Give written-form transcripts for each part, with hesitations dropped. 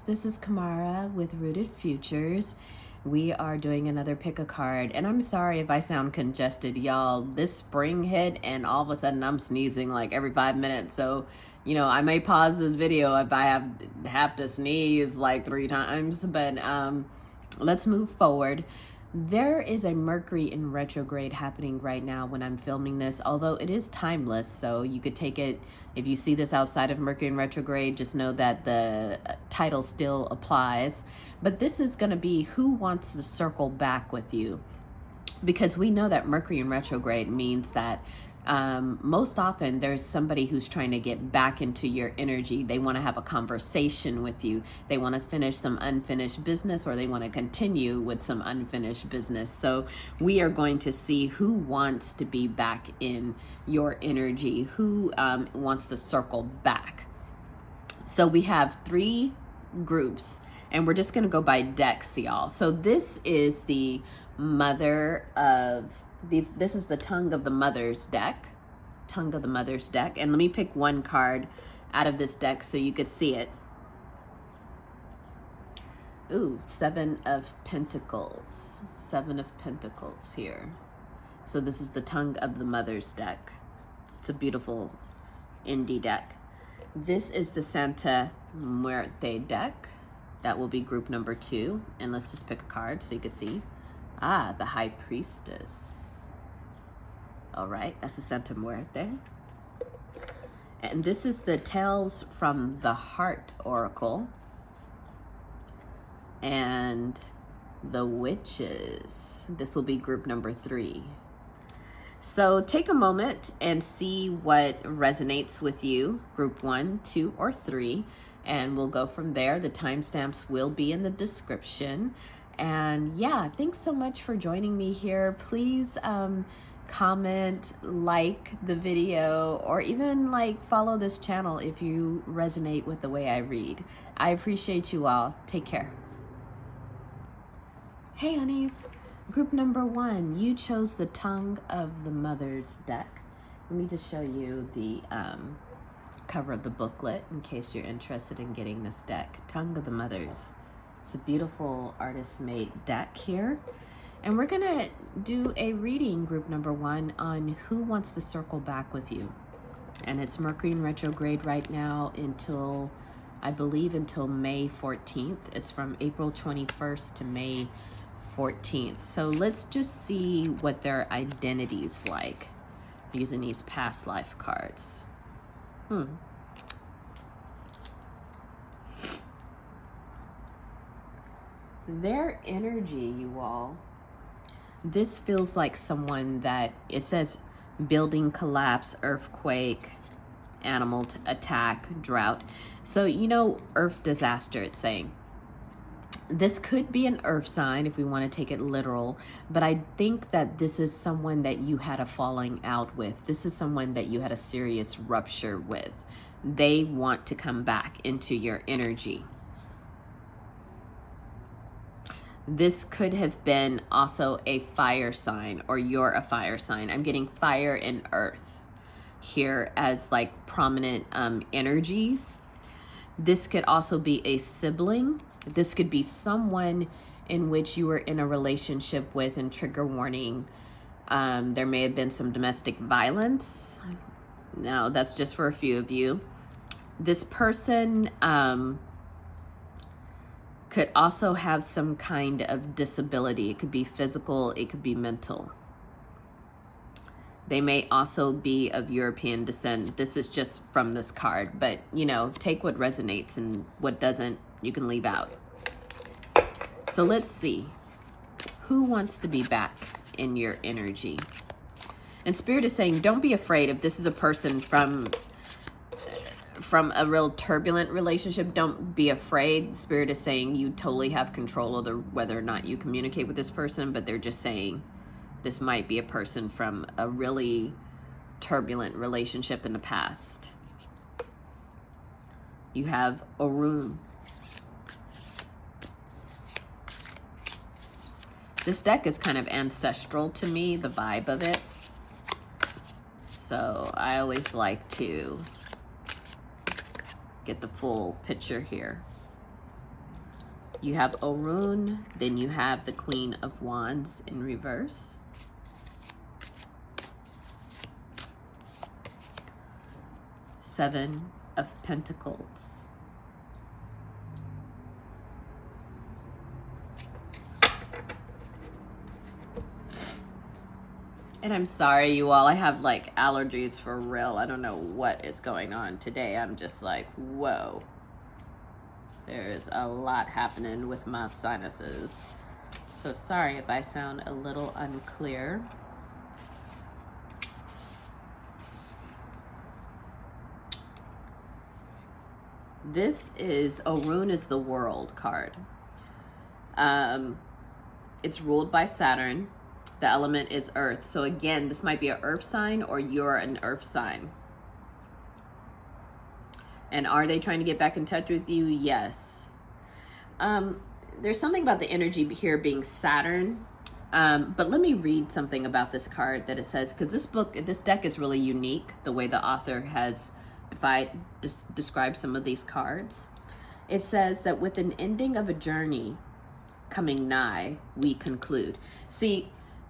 this is Kamara with Rooted Futures. We are doing another pick a card, and I'm sorry if I sound congested, y'all. This spring hit and all of a sudden I'm sneezing like every 5 minutes. So, you know, I may pause this video if I have to sneeze like 3 times, but let's move forward. There is a Mercury in retrograde happening right now when I'm filming this, although it is timeless, so you could take it, if you see this outside of Mercury in retrograde, just know that the title still applies. But this is going to be who wants to circle back with you, because we know that Mercury in retrograde means that most often there's somebody who's trying to get back into your energy. They want to have a conversation with you. They want to finish some unfinished business, or they want to continue with some unfinished business. So we are going to see who wants to be back in your energy, who wants to circle back. So we have 3 groups, and we're just going to go by decks, y'all. So this is the mother of this is the Tongue of the Mother's deck. Tongue of the Mother's deck. And let me pick one card out of this deck so you could see it. Ooh, 7 of Pentacles. 7 of Pentacles here. So this is the Tongue of the Mother's deck. It's a beautiful indie deck. This is the Santa Muerte deck. That will be group number 2. And let's just pick a card so you could see. Ah, the High Priestess. All right, that's the Santa Muerte. And this is the Tales from the Heart Oracle. And the Witches. This will be group number 3. So take a moment and see what resonates with you, group 1, 2, or 3, and we'll go from there. The timestamps will be in the description. And yeah, thanks so much for joining me here. Please comment, like the video, or even like follow this channel if you resonate with the way I read. I appreciate you all. Take care. Hey honeys, group number 1, you chose the Tongue of the Mother's deck. Let me just show you the cover of the booklet in case you're interested in getting this deck. Tongue of the Mothers. It's a beautiful artist-made deck here. And we're gonna do a reading, group number 1, on who wants to circle back with you. And it's Mercury in retrograde right now until, I believe, until May 14th. It's from April 21st to May 14th. So let's just see what their identity's like using these past life cards. Their energy, you all. This feels like someone that, it says building collapse, earthquake, animal attack, drought. So, you know, earth disaster, it's saying. This could be an earth sign if we want to take it literal, but I think that this is someone that you had a falling out with. This is someone that you had a serious rupture with. They want to come back into your energy. This could have been also a fire sign, or you're a fire sign. I'm getting fire and earth here as like prominent energies. This could also be a sibling. This could be someone in which you were in a relationship with, and trigger warning. There may have been some domestic violence. Now, that's just for a few of you. This person could also have some kind of disability. It could be physical, it could be mental. They may also be of European descent. This is just from this card, but you know, take what resonates, and what doesn't, you can leave out. So let's see. Who wants to be back in your energy? And Spirit is saying, don't be afraid if this is a person from a real turbulent relationship. Don't be afraid. Spirit is saying you totally have control over whether or not you communicate with this person, but they're just saying this might be a person from a really turbulent relationship in the past. You have Orun. This deck is kind of ancestral to me, the vibe of it. So I always like to get the full picture here. You have Orun, then you have the Queen of Wands in reverse. Seven of Pentacles. And I'm sorry, you all, I have like allergies for real. I don't know what is going on today. I'm just like, whoa. There's a lot happening with my sinuses. So sorry if I sound a little unclear. This is, Orun is the World card. It's ruled by Saturn. The element is Earth. So again, this might be an Earth sign or you're an Earth sign. And are they trying to get back in touch with you? Yes. There's something about the energy here being Saturn. But let me read something about this card that it says, because this deck is really unique, the way the author has, if I describe some of these cards. It says that with an ending of a journey coming nigh, we conclude. See,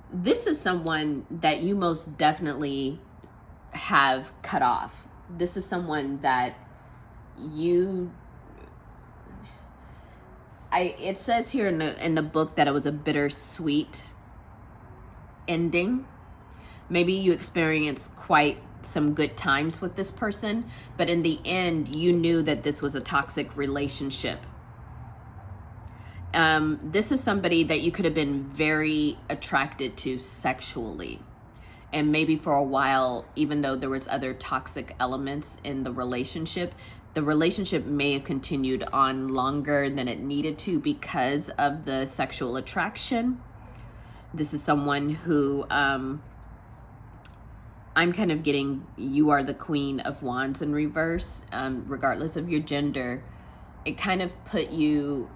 this is someone that you most definitely have cut off. This is someone that it says here in the book that it was a bittersweet ending. Maybe you experienced quite some good times with this person, but in the end, you knew that this was a toxic relationship. This is somebody that you could have been very attracted to sexually. And maybe for a while, even though there was other toxic elements in the relationship may have continued on longer than it needed to because of the sexual attraction. This is someone who, I'm kind of getting, you are the Queen of Wands in reverse, regardless of your gender. It kind of put you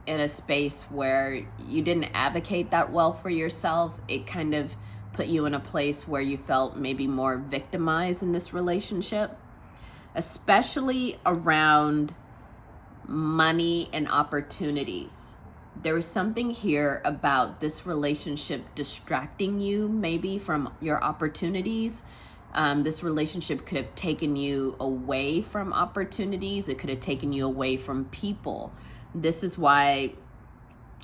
in a space where you didn't advocate that well for yourself. It kind of put you in a place where you felt maybe more victimized in this relationship, especially around money and opportunities. There was something here about this relationship distracting you maybe from your opportunities. This relationship could have taken you away from opportunities. It could have taken you away from people. This is why,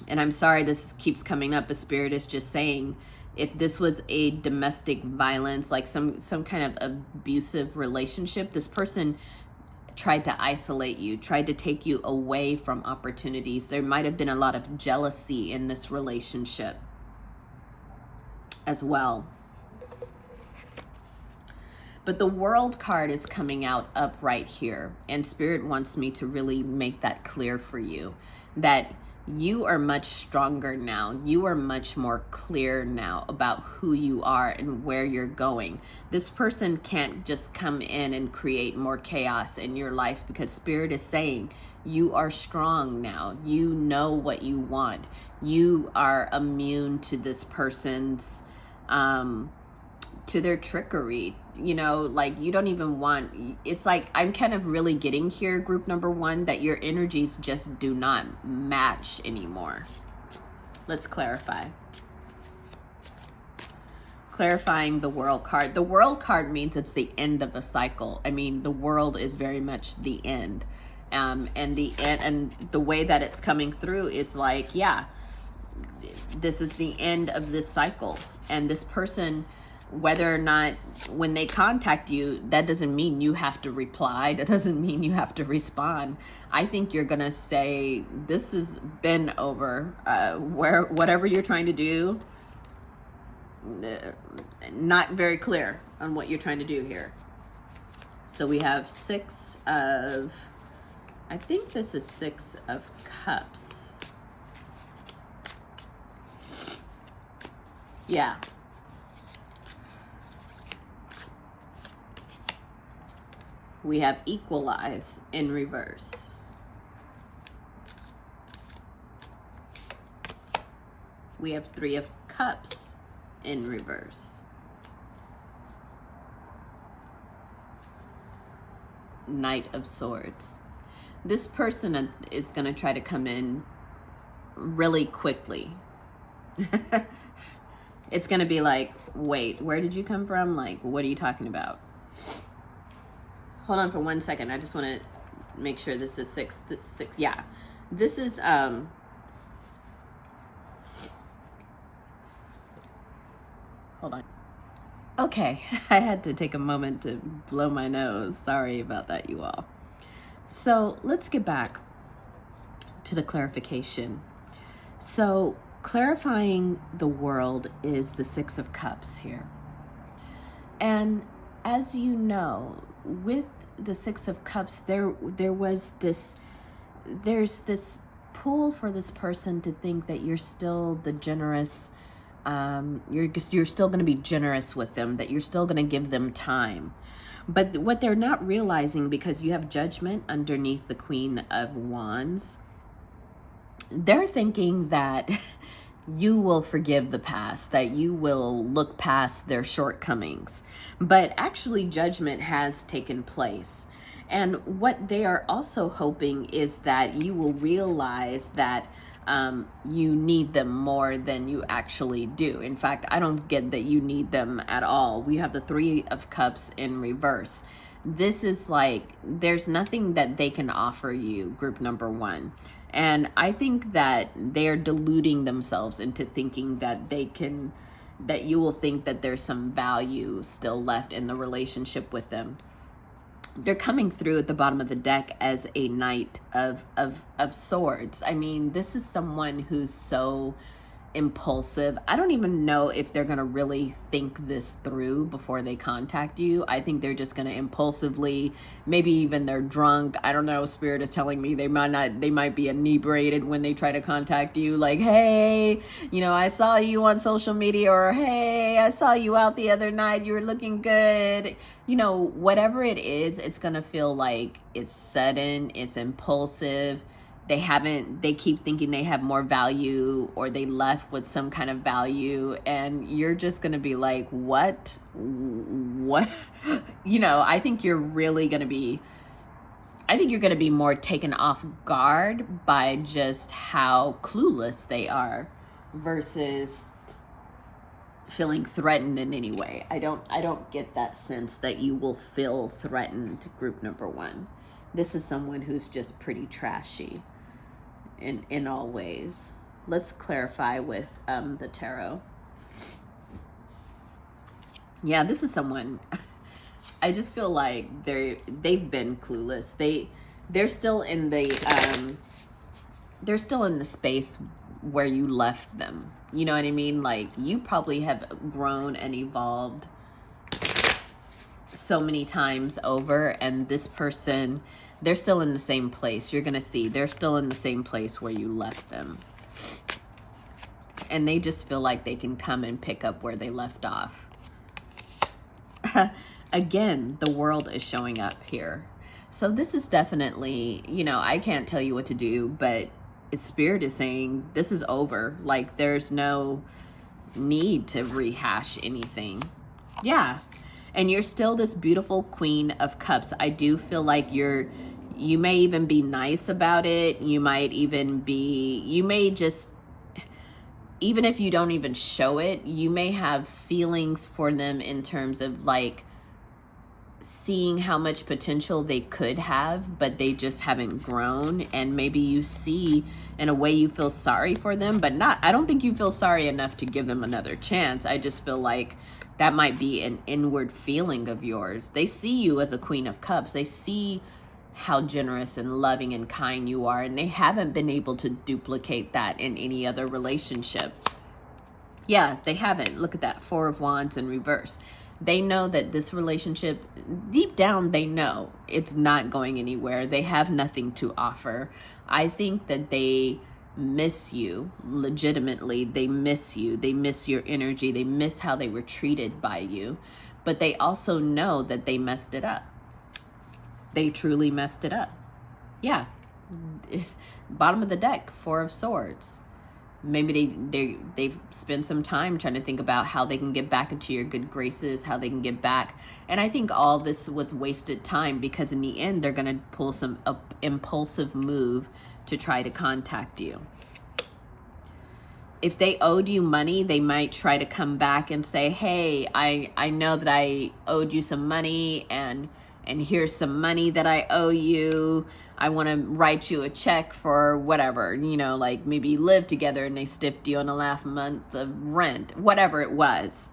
and I'm sorry this keeps coming up, but Spirit is just saying, if this was a domestic violence, like some kind of abusive relationship, this person tried to isolate you, tried to take you away from opportunities. There might have been a lot of jealousy in this relationship as well. But the World card is coming out up right here. And Spirit wants me to really make that clear for you, that you are much stronger now. You are much more clear now about who you are and where you're going. This person can't just come in and create more chaos in your life, because Spirit is saying you are strong now. You know what you want. You are immune to this person's, to their trickery. You know, like you don't even want, it's like I'm kind of really getting here, group number one, that your energies just do not match anymore. Let's clarify. Clarifying the World card. The World card means it's the end of a cycle. I mean, the world is very much the end. And the way that it's coming through is like, yeah, this is the end of this cycle. And this person, whether or not when they contact you, that doesn't mean you have to reply. That doesn't mean you have to respond. I think you're going to say, this has been over. Whatever you're trying to do, not very clear on what you're trying to do here. So we have I think this is 6 of Cups. Yeah. We have Equalize in reverse. We have 3 of Cups in reverse. Knight of Swords. This person is going to try to come in really quickly. It's going to be like, wait, where did you come from? Like, what are you talking about? Hold on for 1 second. I just want to make sure this is 6. This is 6. Yeah. This is, hold on. Okay. I had to take a moment to blow my nose. Sorry about that, you all. So let's get back to the clarification. So clarifying the world is the 6 of Cups here. And as you know, with the 6 of Cups, there's this pull for this person to think that you're still the generous, you're still going to be generous with them, that you're still going to give them time. But what they're not realizing, because you have Judgment underneath the Queen of Wands, they're thinking that you will forgive the past, that you will look past their shortcomings. But actually, Judgment has taken place. And what they are also hoping is that you will realize that you need them more than you actually do. In fact, I don't get that you need them at all. We have the 3 of Cups in reverse. This is like, there's nothing that they can offer you, group number 1. And I think that they're deluding themselves into thinking that that you will think that there's some value still left in the relationship with them. They're coming through at the bottom of the deck as a Knight of Swords. I mean, this is someone who's so impulsive. I don't even know if they're going to really think this through before they contact you. I think they're just going to impulsively, maybe even they're drunk. I don't know. Spirit is telling me they might be inebriated when they try to contact you. Like, hey, I saw you on social media, or hey, I saw you out the other night. You were looking good. Whatever it is, it's going to feel like it's sudden, it's impulsive. They keep thinking they have more value, or they left with some kind of value, and you're just going to be like, what? I think you're going to be more taken off guard by just how clueless they are versus feeling threatened in any way. I don't get that sense that you will feel threatened, group number 1. This is someone who's just pretty trashy in all ways. Let's clarify with the tarot. Yeah, this is someone, I just feel like they've been clueless. They're still in the space where you left them. You know what I mean? Like, you probably have grown and evolved so many times over, and this person, they're still in the same place. You're going to see they're still in the same place where you left them. And they just feel like they can come and pick up where they left off. Again, the world is showing up here. So this is definitely, I can't tell you what to do, but Spirit is saying this is over. Like, there's no need to rehash anything. Yeah. And you're still this beautiful Queen of Cups. I do feel like you may even be nice about it. You may just, even if you don't even show it, you may have feelings for them in terms of like seeing how much potential they could have, but they just haven't grown. And maybe you see, in a way, you feel sorry for them, but I don't think you feel sorry enough to give them another chance. I just feel like that might be an inward feeling of yours. They see you as a Queen of Cups. They see how generous and loving and kind you are, and they haven't been able to duplicate that in any other relationship. Yeah, they haven't. Look at that, 4 of Wands in reverse. They know that this relationship, deep down, they know it's not going anywhere. They have nothing to offer. I think that they miss you, legitimately. They miss you. They miss your energy. They miss how they were treated by you. But they also know that they messed it up. They truly messed it up. Yeah. Bottom of the deck, 4 of Swords. Maybe they've spent some time trying to think about how they can get back into your good graces, how they can get back. And I think all this was wasted time, because in the end, they're going to pull some impulsive move to try to contact you. if they owed you money, they might try to come back and say, hey, I know that I owed you some money, and here's some money that I owe you. I want to write you a check for whatever, you know, like maybe you live together and they stiffed you on the last month of rent, whatever it was.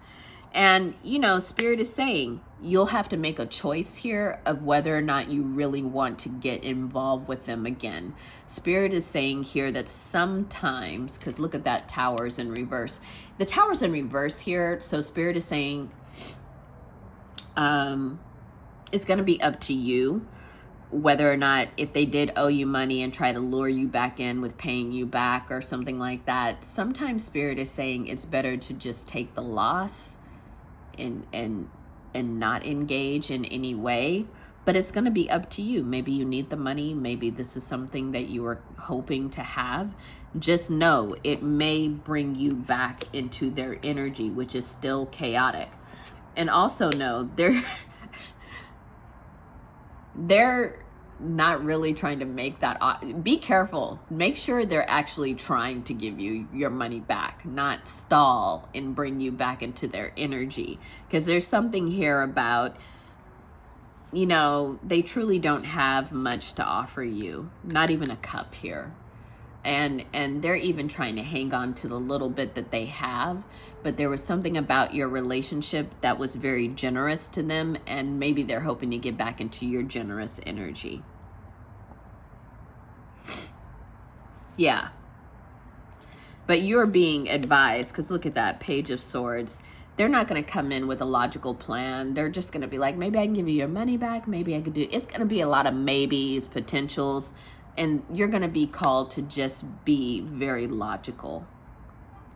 And, you know, Spirit is saying you'll have to make a choice here of whether or not you really want to get involved with them again. Spirit is saying here that sometimes, because look at that, Towers in reverse. The Towers in reverse here, so Spirit is saying it's going to be up to you whether or not, if they did owe you money and try to lure you back in with paying you back or something like that. Sometimes Spirit is saying it's better to just take the loss and not engage in any way, but it's going to be up to you. Maybe you need the money. Maybe this is something that you were hoping to have. Just know it may bring you back into their energy, which is still chaotic. And also know they're not really trying to make that. Be careful. Make sure they're actually trying to give you your money back, not stall and bring you back into their energy. Because there's something here about, you know, they truly don't have much to offer you, not even a cup here. And they're even trying to hang on to the little bit that they have, but there was something about your relationship that was very generous to them, and maybe they're hoping to get back into your generous energy. Yeah. But you're being advised, because look at that Page of Swords. They're not going to come in with a logical plan. They're just going to be like, maybe I can give you your money back. Maybe I could do. It's going to be a lot of maybes, potentials. And you're going to be called to just be very logical.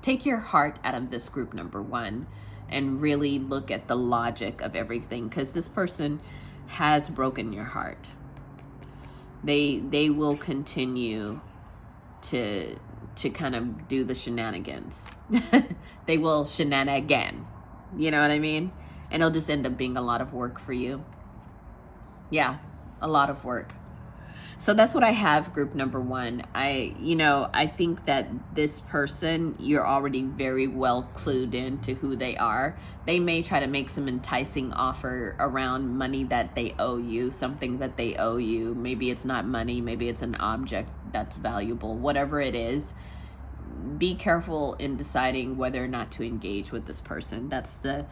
Take your heart out of this group number one and really look at the logic of everything, because this person has broken your heart. They will continue to kind of do the shenanigans. They will shenanigan. You know what I mean? And it'll just end up being a lot of work for you. Yeah, a lot of work. So that's what I have, group number one. I think that this person, you're already very well clued into who they are. They may try to make some enticing offer around money that they owe you, something that they owe you. Maybe it's not money, maybe it's an object that's valuable, whatever it is. Be careful in deciding whether or not to engage with this person. That's the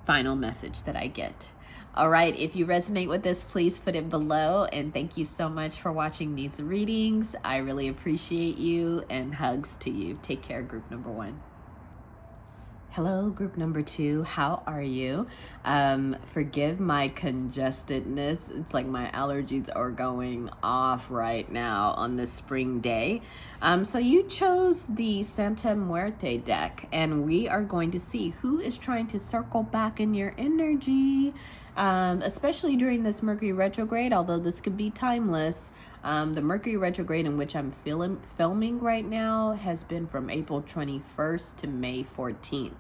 final message that I get. All right, if you resonate with this, please put it below. And thank you so much for watching these readings. I really appreciate you, and hugs to you. Take care, group number one. Hello, group number two. How are you? Forgive my congestedness. It's like my allergies are going off right now on this spring day. So you chose the Santa Muerte deck, and we are going to see who is trying to circle back in your energy. Especially during this Mercury retrograde, although this could be timeless. The Mercury retrograde in which I'm filming right now has been from April 21st to May 14th.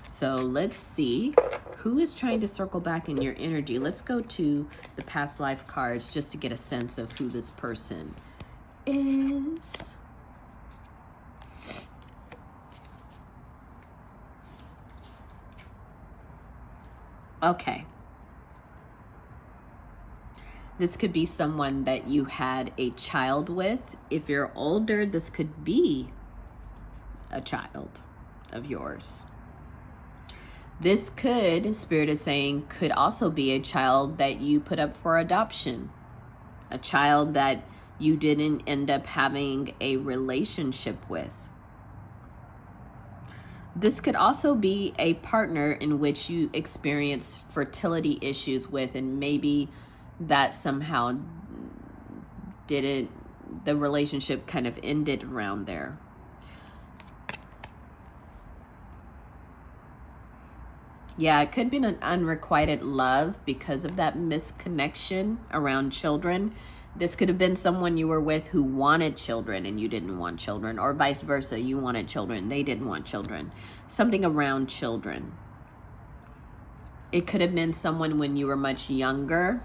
So let's see who is trying to circle back in your energy. Let's go to the past life cards just to get a sense of who this person is. Okay. This could be someone that you had a child with. If you're older, this could be a child of yours. This could, Spirit is saying, could also be a child that you put up for adoption. A child that you didn't end up having a relationship with. This could also be a partner in which you experience fertility issues with, and maybe that somehow the relationship kind of ended around there. Yeah, it could be an unrequited love because of that misconnection around children. This could have been someone you were with who wanted children and you didn't want children, or vice versa. You wanted children, they didn't want children. Something around children. It could have been someone when you were much younger.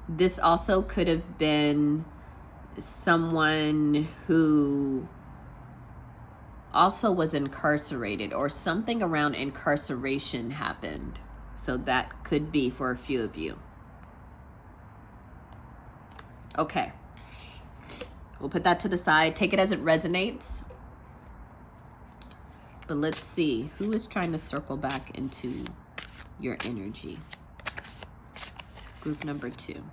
This also could have been someone who also was incarcerated, or something around incarceration happened. So that could be for a few of you. Okay. We'll put that to the side. Take it as it resonates. But let's see. Who is trying to circle back into your energy? Group number 2.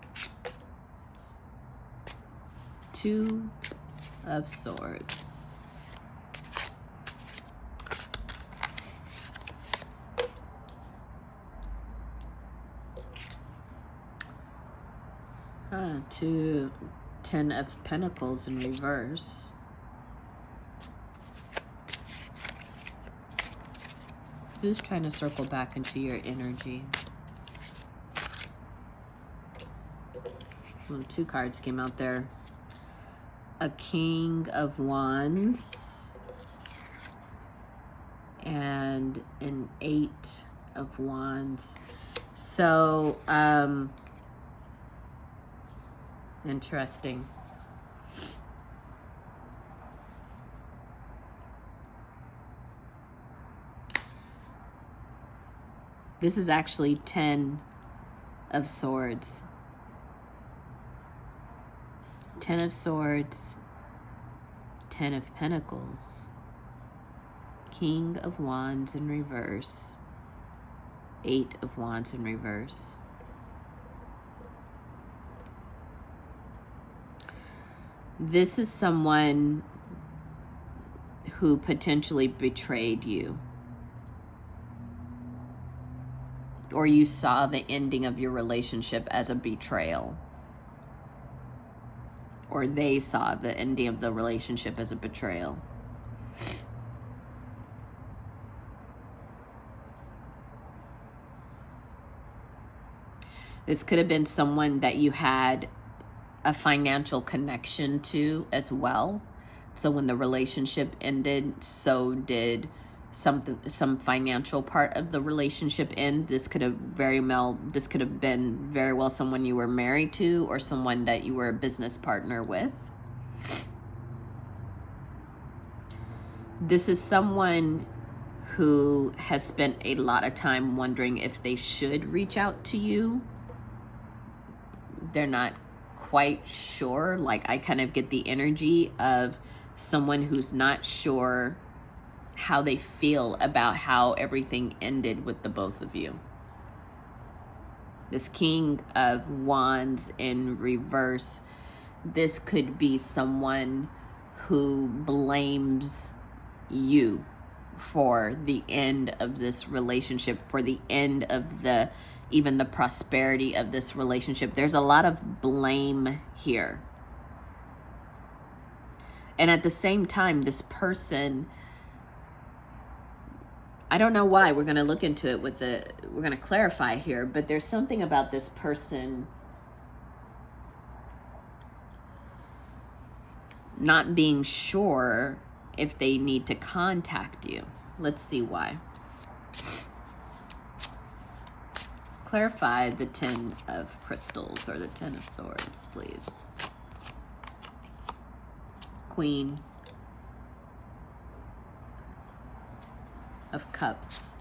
2 of Swords. To 10 of Pentacles in reverse. Who's trying to circle back into your energy? Well, 2 cards came out there. A King of Wands and an 8 of Wands. So, interesting. This is actually 10 of Swords. 10 of Swords, 10 of Pentacles, King of Wands in reverse, 8 of Wands in reverse. This is someone who potentially betrayed you, or you saw the ending of your relationship as a betrayal, or they saw the ending of the relationship as a betrayal. This could have been someone that you had a financial connection to as well. So when the relationship ended, so did some financial part of the relationship end. This could have been very well someone you were married to, or someone that you were a business partner with. This is someone who has spent a lot of time wondering if they should reach out to you. They're not quite sure. Like, I kind of get the energy of someone who's not sure how they feel about how everything ended with the both of you. This King of Wands in reverse, this could be someone who blames you for the end of this relationship, for the end of even the prosperity of this relationship. There's a lot of blame here. And at the same time, this person, I don't know why, we're going to look into it we're going to clarify here, but there's something about this person not being sure if they need to contact you. Let's see why. Clarify the 10 of Crystals, or the 10 of Swords, please. Queen of Cups.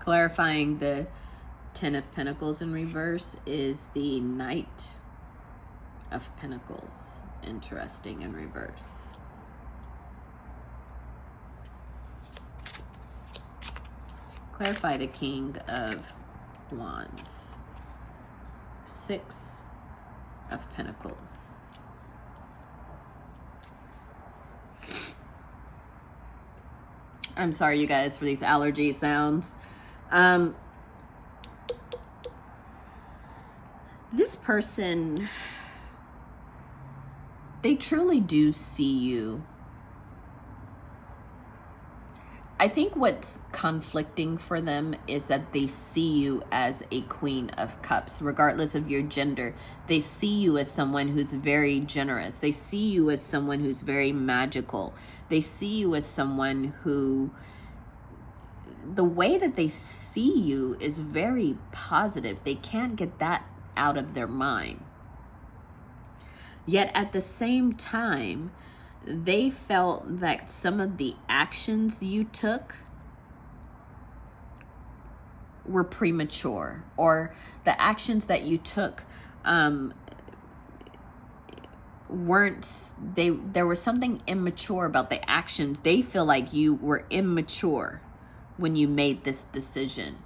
Clarifying the 10 of Pentacles in reverse is the Knight of Pentacles. Interesting, in reverse. Clarify the King of Wands. 6 of Pentacles. I'm sorry, you guys, for these allergy sounds. This person, they truly do see you. I think what's conflicting for them is that they see you as a Queen of Cups, regardless of your gender. They see you as someone who's very generous. They see you as someone who's very magical. They see you as someone who the way that they see you is very positive. They can't get that out of their mind. Yet at the same time, they felt that some of the actions you took were premature, or the actions that you took there was something immature about the actions. They feel like you were immature when you made this decision,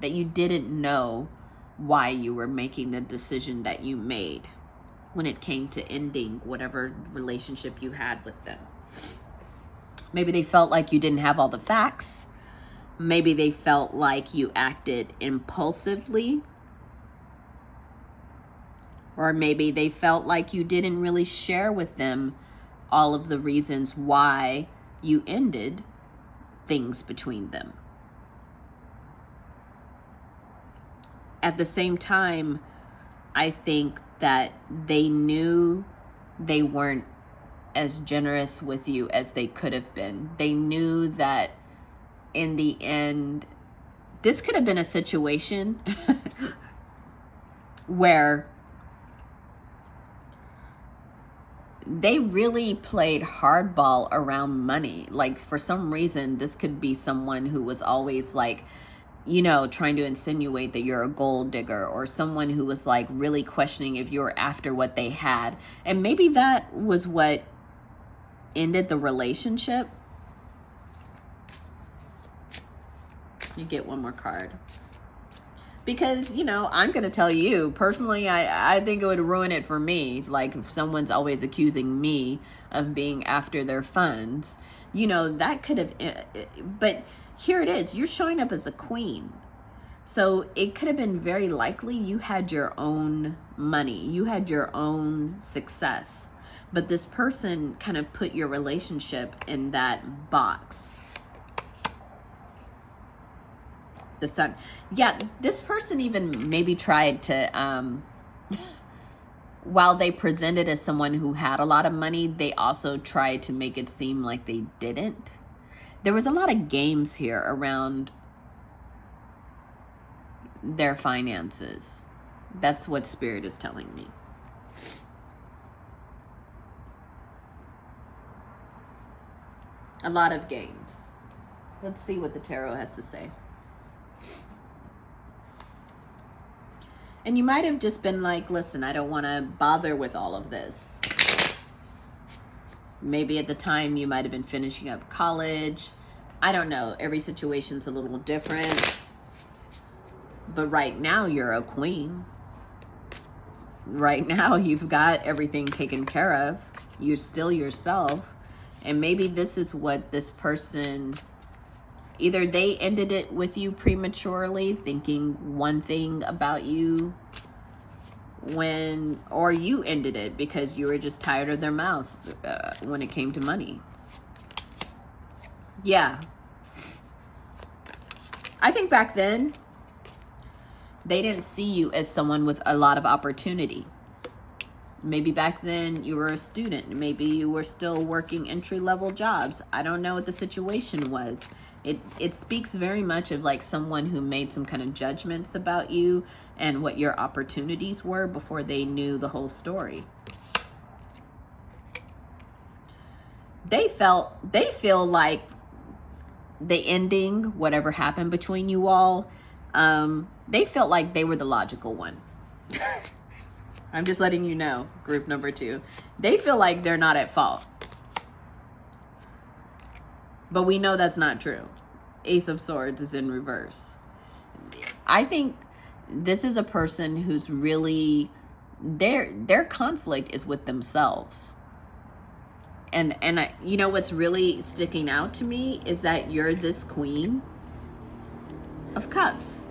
that you didn't know why you were making the decision that you made when it came to ending whatever relationship you had with them. Maybe they felt like you didn't have all the facts. Maybe they felt like you acted impulsively. Or maybe they felt like you didn't really share with them all of the reasons why you ended things between them. At the same time, I think that they knew they weren't as generous with you as they could have been. They knew that in the end, this could have been a situation where they really played hardball around money. Like, for some reason, this could be someone who was always like, you know, trying to insinuate that you're a gold digger, or someone who was like really questioning if you were after what they had. And maybe that was what ended the relationship. You get one more card. Because, you know, I'm going to tell you, personally, I think it would ruin it for me. Like, if someone's always accusing me of being after their funds, you know, that could have, but here it is. You're showing up as a queen. So it could have been very likely you had your own money. You had your own success. But this person kind of put your relationship in that box. The Sun. Yeah, this person even maybe tried to, while they presented as someone who had a lot of money, they also tried to make it seem like they didn't. There was a lot of games here around their finances. That's what Spirit is telling me. A lot of games. Let's see what the tarot has to say. And you might have just been like, listen, I don't want to bother with all of this. Maybe at the time you might have been finishing up college. I don't know. Every situation's a little different. But right now you're a queen. Right now you've got everything taken care of. You're still yourself. And maybe this is what this person, either they ended it with you prematurely, thinking one thing about you, or you ended it because you were just tired of their mouth when it came to money. Yeah. I think back then, they didn't see you as someone with a lot of opportunity. Maybe back then you were a student. Maybe you were still working entry-level jobs. I don't know what the situation was. It speaks very much of like someone who made some kind of judgments about you and what your opportunities were before they knew the whole story. They feel like the ending, whatever happened between you all, they felt like they were the logical one. I'm just letting you know, group number 2. They feel like they're not at fault. But we know that's not true. Ace of Swords is in reverse. I think this is a person who's really, their conflict is with themselves. And you know what's really sticking out to me is that you're this Queen of Cups.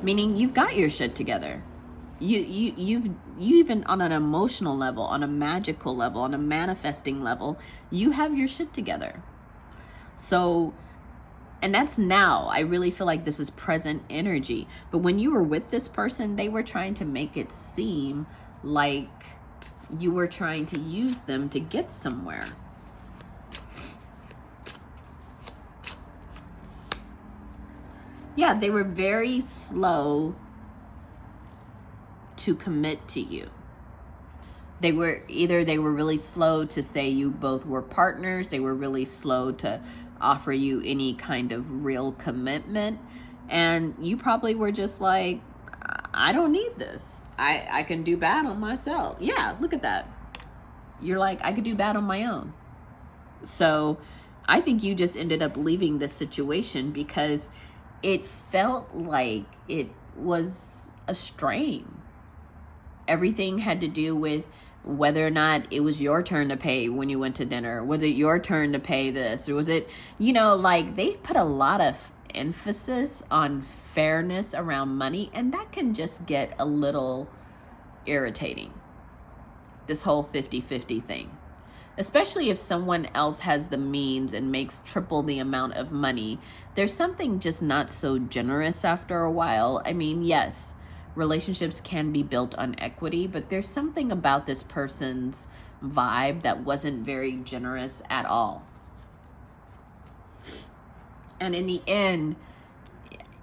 Meaning you've got your shit together. You even on an emotional level, on a magical level, on a manifesting level, you have your shit together. So, and that's now. I really feel like this is present energy. But when you were with this person, they were trying to make it seem like you were trying to use them to get somewhere. Yeah, they were very slow to commit to you. They were really slow to say you both were partners. They were really slow to offer you any kind of real commitment. And you probably were just like, I don't need this. I can do bad on myself. Yeah, look at that. You're like, I could do bad on my own. So I think you just ended up leaving this situation because it felt like it was a strain. Everything had to do with whether or not it was your turn to pay when you went to dinner. Was it your turn to pay this? Or was it, like they put a lot of emphasis on fairness around money, and that can just get a little irritating. This whole 50-50 thing. Especially if someone else has the means and makes triple the amount of money. There's something just not so generous after a while. I mean, yes, relationships can be built on equity, but there's something about this person's vibe that wasn't very generous at all. And in the end,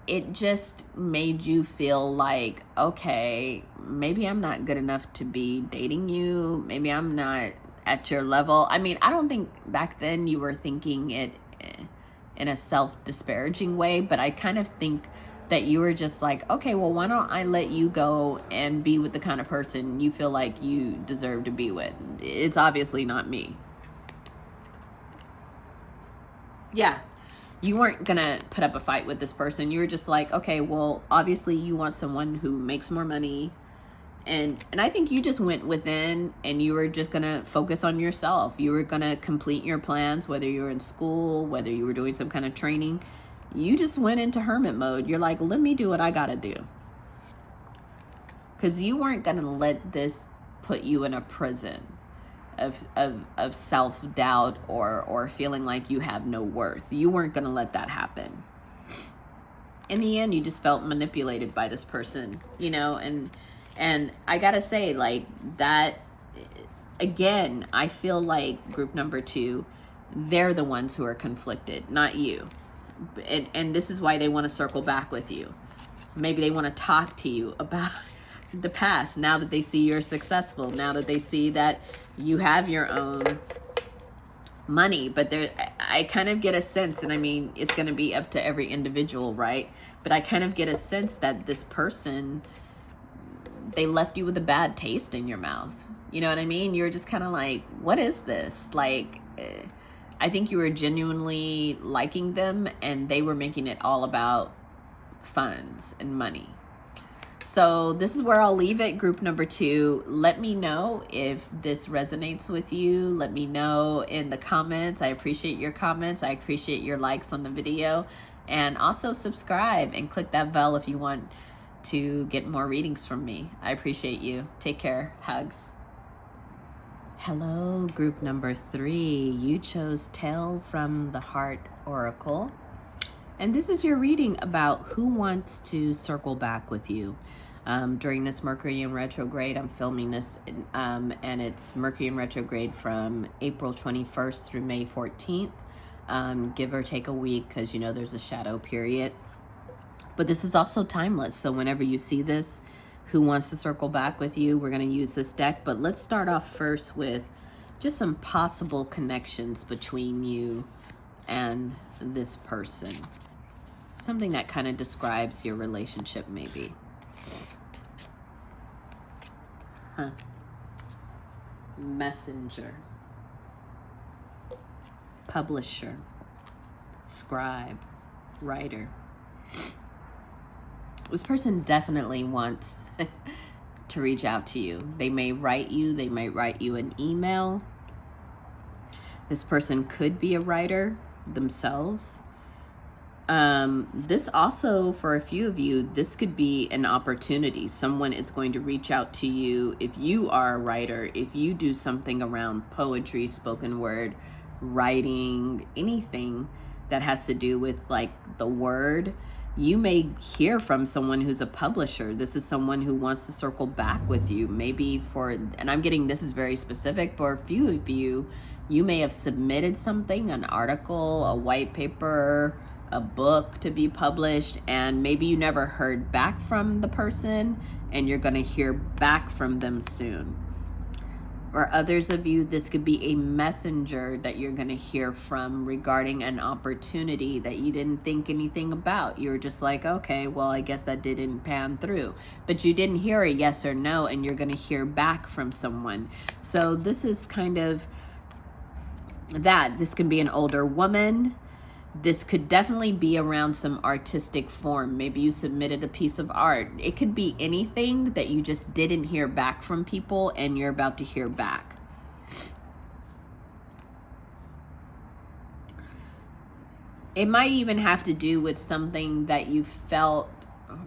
it just made you feel like, okay, maybe I'm not good enough to be dating you. Maybe I'm not at your level. I mean, I don't think back then you were thinking it in a self-disparaging way, but I kind of think that you were just like, okay, well, why don't I let you go and be with the kind of person you feel like you deserve to be with? It's obviously not me. Yeah, you weren't gonna put up a fight with this person. You were just like, okay, well, obviously you want someone who makes more money. And I think you just went within and you were just gonna focus on yourself. You were gonna complete your plans, whether you were in school, whether you were doing some kind of training. You just went into hermit mode. You're like, let me do what I gotta do. Because you weren't gonna let this put you in a prison of self-doubt or feeling like you have no worth. You weren't gonna let that happen. In the end, you just felt manipulated by this person, and I gotta say, like, that, again, I feel like group number 2, they're the ones who are conflicted, not you. And this is why they want to circle back with you. Maybe they want to talk to you about the past now that they see you're successful, now that they see that you have your own money. But I kind of get a sense, and I mean, it's going to be up to every individual, right? But I kind of get a sense that this person, they left you with a bad taste in your mouth. You know what I mean? You're just kind of like, what is this? Like, I think you were genuinely liking them, and they were making it all about funds and money. So this is where I'll leave it, group number 2. Let me know if this resonates with you. Let me know in the comments. I appreciate your comments. I appreciate your likes on the video. And also subscribe and click that bell if you want to get more readings from me. I appreciate you. Take care. Hugs. Hello, group number 3. You chose Tale from the Heart Oracle. And this is your reading about who wants to circle back with you. During this Mercury in retrograde, I'm filming this, and it's Mercury in retrograde from April 21st through May 14th. Give or take a week, because there's a shadow period. But this is also timeless, so whenever you see this, who wants to circle back with you, we're going to use this deck. But let's start off first with just some possible connections between you and this person. Something that kind of describes your relationship, maybe. Messenger, publisher, scribe, writer. This person definitely wants to reach out to you. They may write you. They might write you an email. This person could be a writer themselves. This also, for a few of you, this could be an opportunity. Someone is going to reach out to you if you are a writer, if you do something around poetry, spoken word, writing, anything that has to do with like the word. You may hear from someone who's a publisher. This is someone who wants to circle back with you. Maybe and I'm getting, this is very specific, for a few of you, you may have submitted something, an article, a white paper, a book to be published, and maybe you never heard back from the person and you're going to hear back from them soon. Or others of you, this could be a messenger that you're going to hear from regarding an opportunity that you didn't think anything about. You were just like, okay, well, I guess that didn't pan through. But you didn't hear a yes or no, and you're going to hear back from someone. So this is kind of that. This can be an older woman. This could definitely be around some artistic form. Maybe you submitted a piece of art. It could be anything that you just didn't hear back from people and you're about to hear back. It might even have to do with something that you felt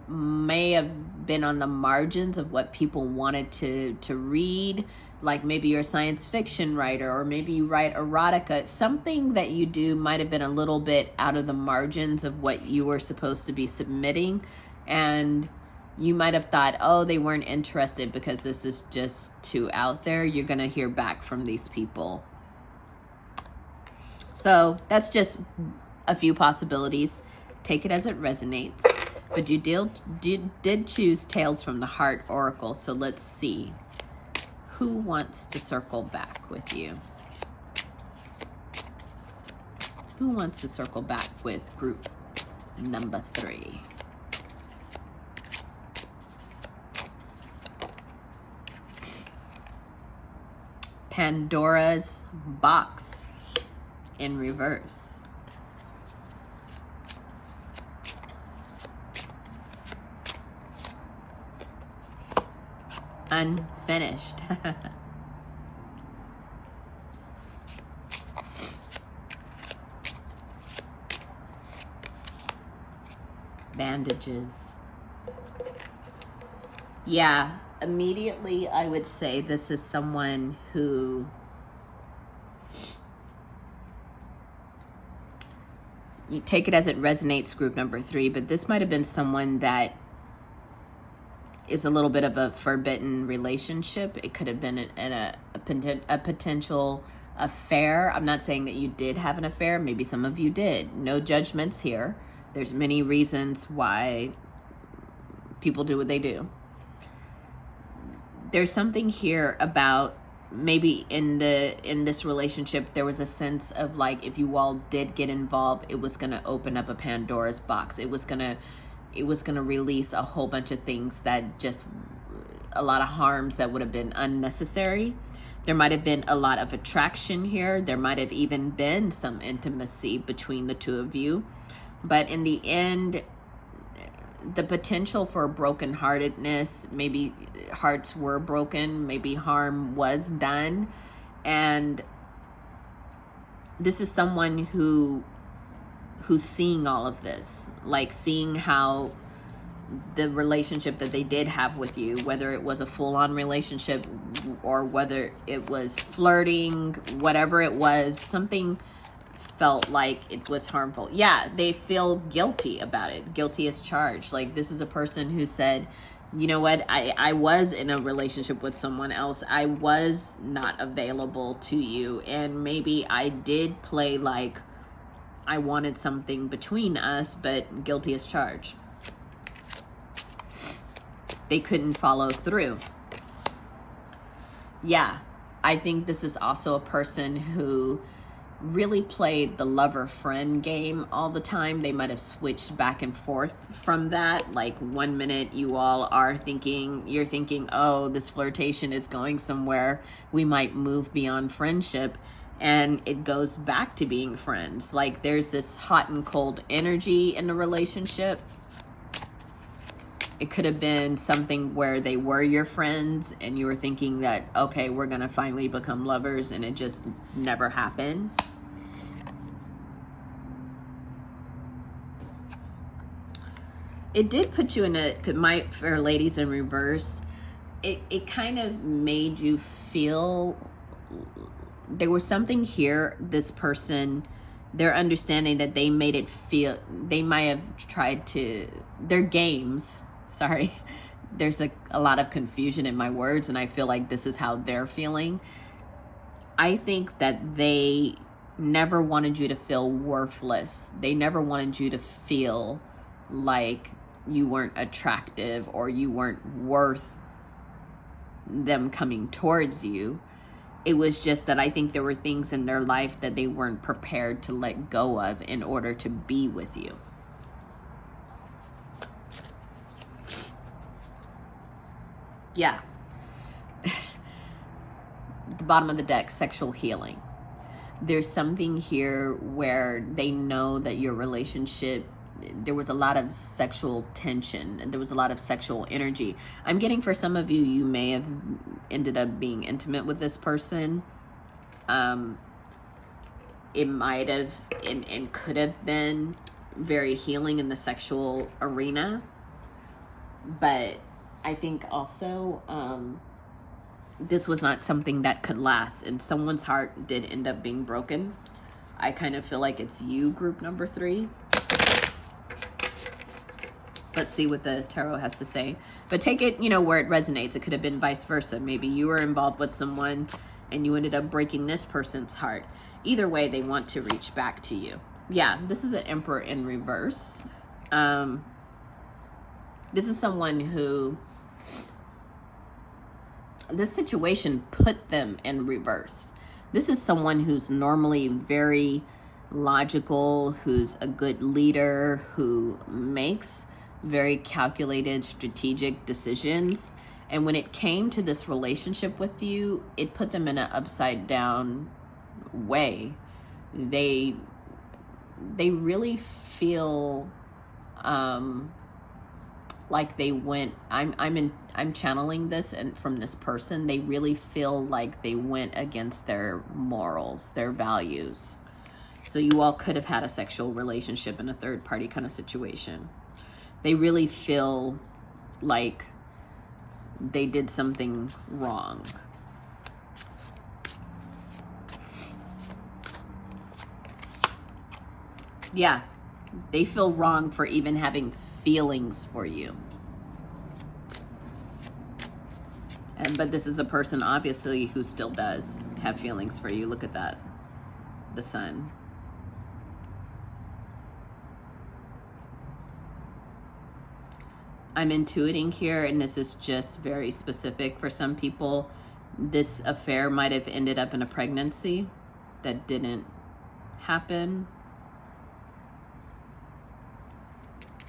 may have been on the margins of what people wanted to read. Like maybe you're a science fiction writer, or maybe you write erotica. Something that you do might have been a little bit out of the margins of what you were supposed to be submitting. And you might have thought, oh, they weren't interested because this is just too out there. You're going to hear back from these people. So that's just a few possibilities. Take it as it resonates. But you did choose Tales from the Heart Oracle. So let's see. Who wants to circle back with you? Who wants to circle back with group number 3? Pandora's box in reverse. Unfinished. Bandages. Yeah, immediately I would say this is someone who you take it as it resonates, group number 3, but this might have been someone that is a little bit of a forbidden relationship. It could have been a potential affair. I'm not saying that you did have an affair. Maybe some of you did. No judgments here. There's many reasons why people do what they do. There's something here about maybe in this relationship there was a sense of like, if you all did get involved, it was going to open up a Pandora's box. It was going to release a whole bunch of things that just a lot of harms that would have been unnecessary. There might have been a lot of attraction here. There might have even been some intimacy between the two of you. But in the end, the potential for brokenheartedness, maybe hearts were broken, maybe harm was done. And this is someone who's seeing all of this, like seeing how the relationship that they did have with you, whether it was a full-on relationship or whether it was flirting, whatever it was, something felt like it was harmful. Yeah, they feel guilty about it. Guilty as charged. Like, this is a person who said, you know what, I was in a relationship with someone else. I was not available to you. And maybe I did play like I wanted something between us, but guilty as charged. They couldn't follow through. Yeah, I think this is also a person who really played the lover-friend game all the time. They might have switched back and forth from that. Like, one minute you all are thinking, you're thinking, oh, this flirtation is going somewhere. We might move beyond friendship. And it goes back to being friends. Like, there's this hot and cold energy in the relationship. It could have been something where they were your friends and you were thinking that, okay, we're going to finally become lovers, and it just never happened. It did put you in a, my fair ladies in reverse, it kind of made you feel there was something here. This person, their understanding that they made it feel, they might have tried to, their games, sorry, there's a lot of confusion in my words, and I feel like this is how they're feeling. I think that they never wanted you to feel worthless. They never wanted you to feel like you weren't attractive or you weren't worth them coming towards you. It was just that I think there were things in their life that they weren't prepared to let go of in order to be with you. Yeah. The bottom of the deck, sexual healing. There's something here where they know that your relationship, there was a lot of sexual tension and there was a lot of sexual energy. I'm getting, for some of you, you may have ended up being intimate with this person. It might have and could have been very healing in the sexual arena. But I think also this was not something that could last, and someone's heart did end up being broken. I kind of feel like it's you, group number 3. Let's see what the tarot has to say. But take it, where it resonates. It could have been vice versa. Maybe you were involved with someone and you ended up breaking this person's heart. Either way, they want to reach back to you. Yeah, this is an Emperor in reverse. This is someone who, this situation put them in reverse. This is someone who's normally very logical, who's a good leader, who makes very calculated, strategic decisions. And when it came to this relationship with you, it put them in an upside down way. They really feel like they went, I'm channeling this and from this person, they really feel like they went against their morals, their values. So you all could have had a sexual relationship in a third party kind of situation. They really feel like they did something wrong. Yeah, they feel wrong for even having feelings for you. But this is a person, obviously, who still does have feelings for you. Look at that. The Sun. I'm intuiting here, and this is just very specific for some people. This affair might have ended up in a pregnancy that didn't happen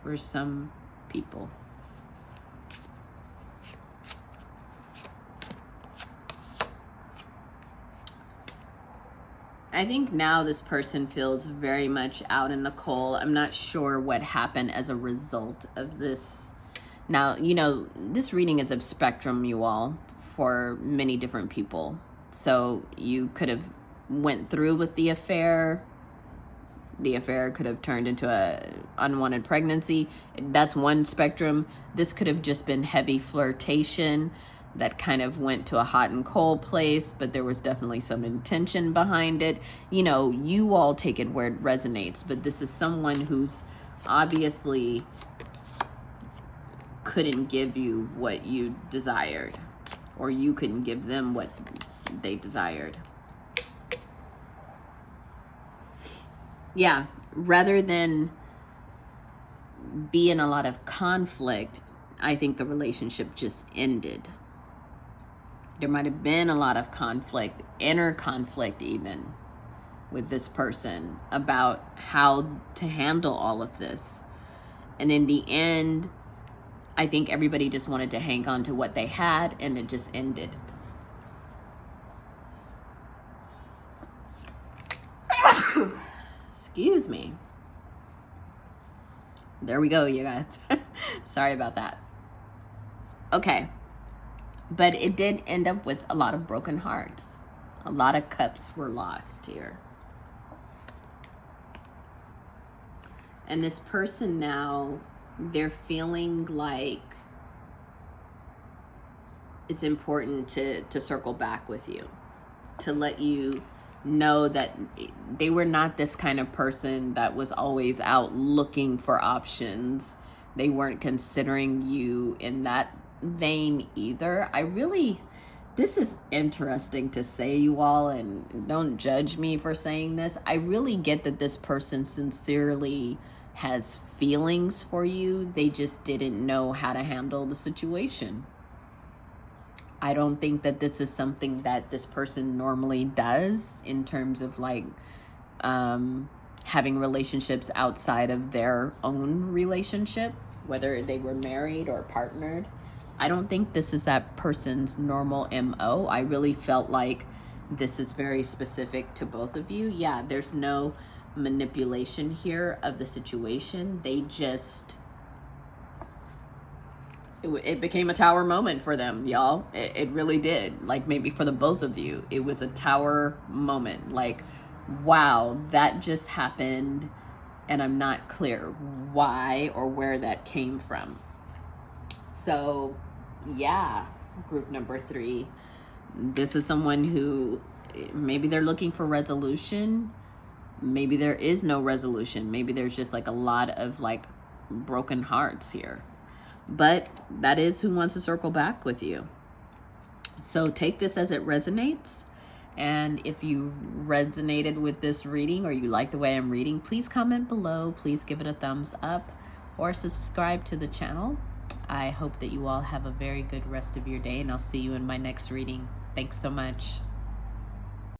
for some people. I think now this person feels very much out in the cold. I'm not sure what happened as a result of this. Now, this reading is a spectrum, you all, for many different people. So you could have went through with the affair. The affair could have turned into a unwanted pregnancy. That's one spectrum. This could have just been heavy flirtation that kind of went to a hot and cold place, but there was definitely some intention behind it. You all take it where it resonates, but this is someone who's obviously couldn't give you what you desired, or you couldn't give them what they desired. Yeah, rather than be in a lot of conflict, I think the relationship just ended. There might have been a lot of conflict, inner conflict even, with this person about how to handle all of this. And in the end, I think everybody just wanted to hang on to what they had, and it just ended. Excuse me. There we go, you guys. Sorry about that. Okay. But it did end up with a lot of broken hearts. A lot of cups were lost here. And this person now, they're feeling like it's important to circle back with you, to let you know that they were not this kind of person that was always out looking for options. They weren't considering you in that vein either. I really This is interesting to say, you all, and don't judge me for saying this. I really get that this person sincerely has feelings for you. They just didn't know how to handle the situation. I don't think that this is something that this person normally does in terms of like having relationships outside of their own relationship, whether they were married or partnered. I don't think this is that person's normal MO. I really felt like this is very specific to both of you. Yeah, there's no manipulation here of the situation. They just, it became a tower moment for them, y'all. It really did. Like, maybe for the both of you, it was a tower moment. Like, wow, that just happened, and I'm not clear why or where that came from. So yeah, group number 3, this is someone who maybe they're looking for resolution. Maybe there is no resolution. Maybe there's just like a lot of like broken hearts here. But that is who wants to circle back with you. So take this as it resonates. And if you resonated with this reading or you like the way I'm reading, please comment below. Please give it a thumbs up or subscribe to the channel. I hope that you all have a very good rest of your day, and I'll see you in my next reading. Thanks so much.